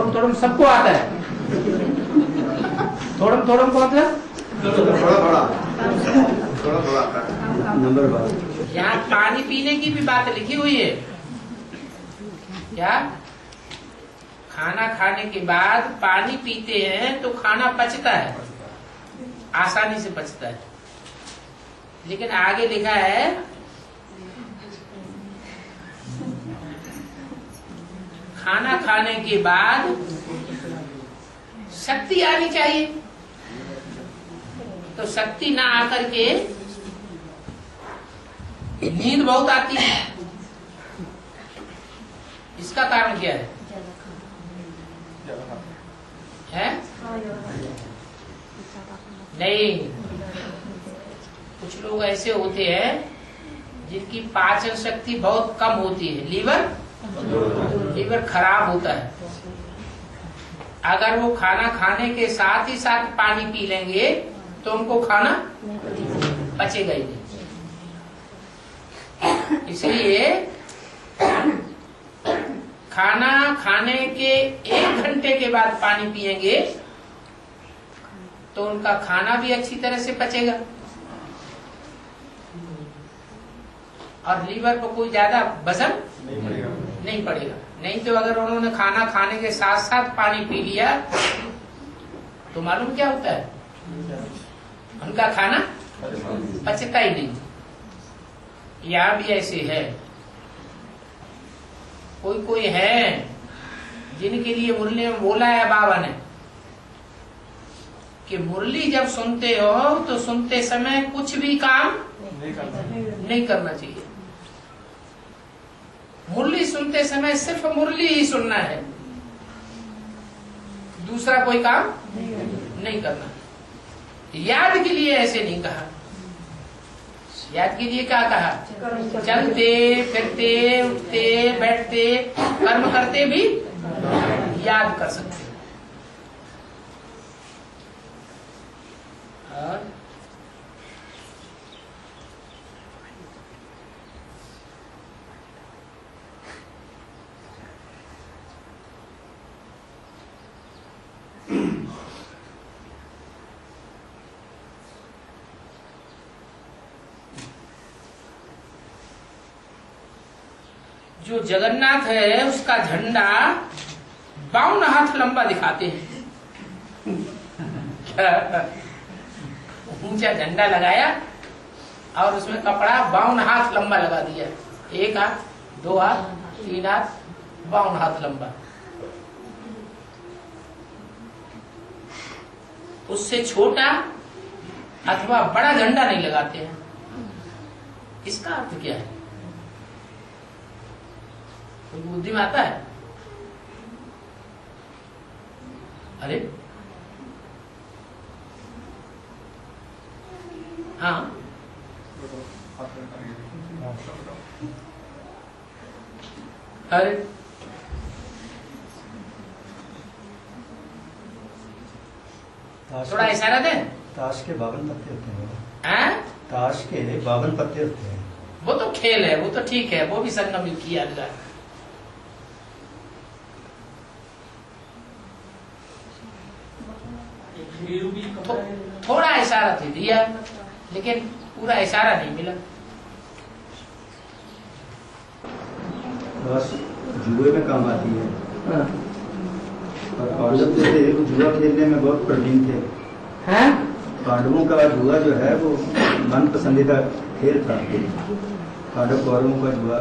थोड़ा सबको आता है। थोड़ा को मतलब थोड़ा आता है। नंबर बात यहाँ पानी पीने की भी बात लिखी हुई है क्या? खाना खाने के बाद पानी पीते हैं तो खाना पचता है, आसानी से पचता है, लेकिन आगे लिखा है खाना खाने के बाद शक्ति आनी चाहिए, तो शक्ति ना आकर के नींद बहुत आती है। इसका कारण क्या है? नहीं, कुछ लोग ऐसे होते हैं जिनकी पाचन शक्ति बहुत कम होती है, लीवर खराब होता है। अगर वो खाना खाने के साथ ही साथ पानी पी लेंगे तो उनको खाना पचेगा ही नहीं। इसलिए खाना खाने के 1 घंटे के बाद पानी पिएंगे तो उनका खाना भी अच्छी तरह से पचेगा और लीवर पर कोई ज्यादा वजन नहीं पड़ेगा। नहीं तो अगर उन्होंने खाना खाने के साथ साथ पानी पी लिया तो मालूम क्या होता है, उनका खाना पचता ही नहीं। यहाँ भी ऐसे है, कोई है जिनके लिए मुरली में बोला है बाबा ने कि मुरली जब सुनते हो तो सुनते समय कुछ भी काम नहीं करना चाहिए। मुरली सुनते समय सिर्फ मुरली ही सुनना है, दूसरा कोई काम नहीं करना। याद के लिए ऐसे नहीं कहा, याद के लिए क्या कहा? चलते फिरते उठते बैठते कर्म करते भी याद कर सकते हैं। और जो जगन्नाथ है उसका झंडा 52 हाथ लंबा दिखाते हैं। ऊंचा झंडा लगाया और उसमें कपड़ा 52 हाथ लंबा लगा दिया, 1 हाथ 2 हाथ 3 हाथ 52 हाथ लंबा। उससे छोटा अथवा बड़ा झंडा नहीं लगाते हैं। इसका अर्थ क्या है? बुद्धि में आता है? अरे हाँ, अरे थोड़ा इशारा दे। ताश के 52 पत्ते होते हैं। ताश के 52 पत्ते होते हैं। वो तो खेल है, वो तो ठीक है, वो भी संगम किया गया। थोड़ा इशारा तो दिया लेकिन पूरा इशारा नहीं मिला। बस जुए में काम आती है। और पांडव जो थे वो जुआ खेलने में बहुत प्रवीण थे। हैं? पांडवों का जुआ जो है वो मन पसंदीदा खेल था। पांडव कौरवों का जुआ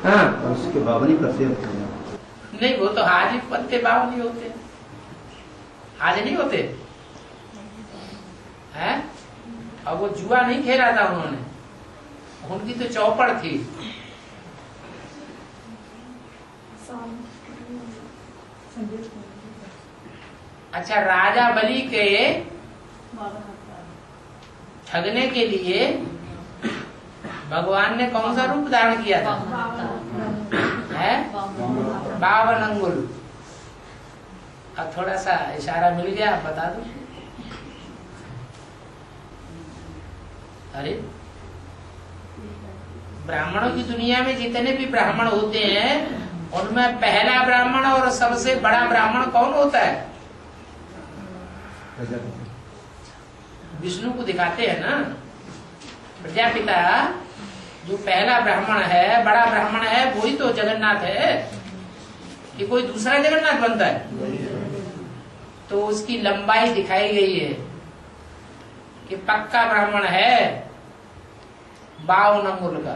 हाँ। और उसके 52 पत्ते होते हैं। नहीं, वो तो आज ही पत्ते 52 होते, आज नहीं होते हैं। और वो जुआ नहीं खेला था उन्होंने, उनकी तो चौपड़ थी। अच्छा, राजा बलि के ठगने के लिए भगवान ने कौन सा रूप धारण किया था? है 52 अंगुल। अब थोड़ा सा इशारा मिल गया, आप बता दो। अरे, ब्राह्मणों की दुनिया में जितने भी ब्राह्मण होते हैं उनमें पहला ब्राह्मण और सबसे बड़ा ब्राह्मण कौन होता है? विष्णु को दिखाते हैं ना, प्रजापिता जो पहला ब्राह्मण है, बड़ा ब्राह्मण है, वही तो जगन्नाथ है कि कोई दूसरा जगन्नाथ बनता है। तो उसकी लंबाई दिखाई गई है कि पक्का ब्राह्मण है 52 अंगुल का।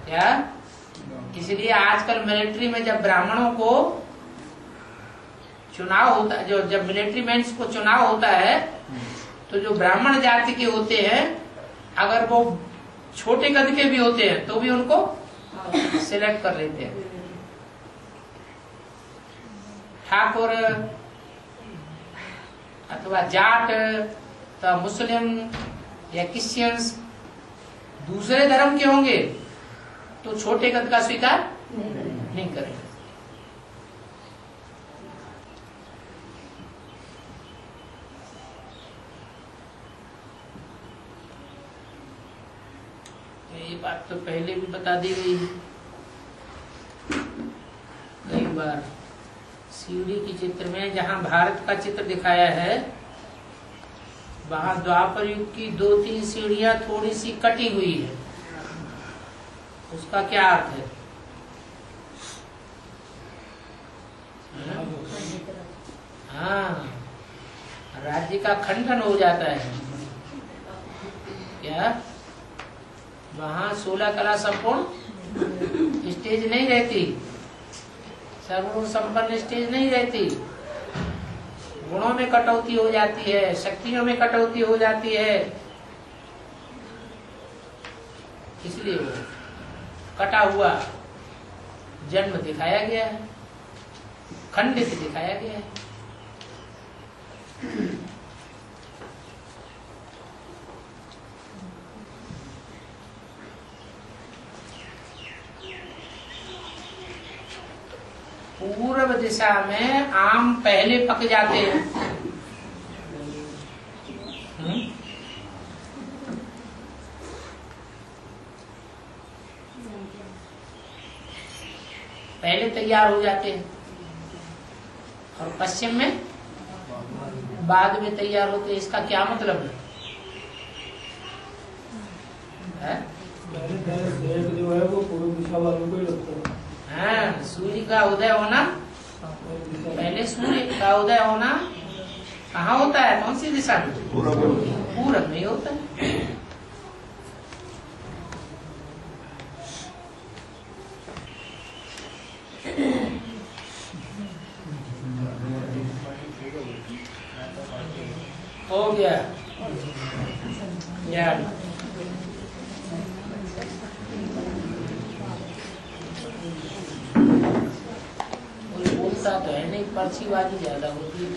क्या? इसलिए आजकल मिलिट्री में जब ब्राह्मणों को चुनाव होता है, जो जब मिलिट्री मेंस को चुनाव होता है, तो जो ब्राह्मण जाति के होते हैं अगर वो छोटे कद के भी होते हैं तो भी उनको सिलेक्ट कर लेते हैं। ठाकुर अथवा जाट तो मुस्लिम या क्रिश्चियंस दूसरे धर्म के होंगे तो छोटे कद का स्वीकार नहीं करेंगे। ये बात तो पहले भी बता दी गई कई बार। सीढ़ी की चित्र में जहाँ भारत का चित्र दिखाया है वहाँ द्वापर युग की 2-3 सीढ़ियाँ थोड़ी सी कटी हुई है। उसका क्या अर्थ है? हाँ, राज्य का खंडन हो जाता है। क्या वहाँ 16 कला संपूर्ण स्टेज नहीं रहती, सर्वगुण संपन्न स्टेज नहीं रहती। गुणों में कटौती हो जाती है, शक्तियों में कटौती हो जाती है, इसलिए वो कटा हुआ जन्म दिखाया गया है, खंडित दिखाया गया है। पूर्व दिशा में आम पहले पक जाते हैं। पहले तैयार हो जाते हैं और पश्चिम में बाद में तैयार होते हैं। इसका क्या मतलब है? जो है वो पूर्व दिशा वालों को ही लगता है। हाँ, सूर्य का उदय होना, पहले सूर्य का उदय होना कहाँ होता है? कौन सी दिशा में? पूरब में होता है। हो गया यार। बोलता तो है नहीं, पर्चीबाजी ज्यादा होती है।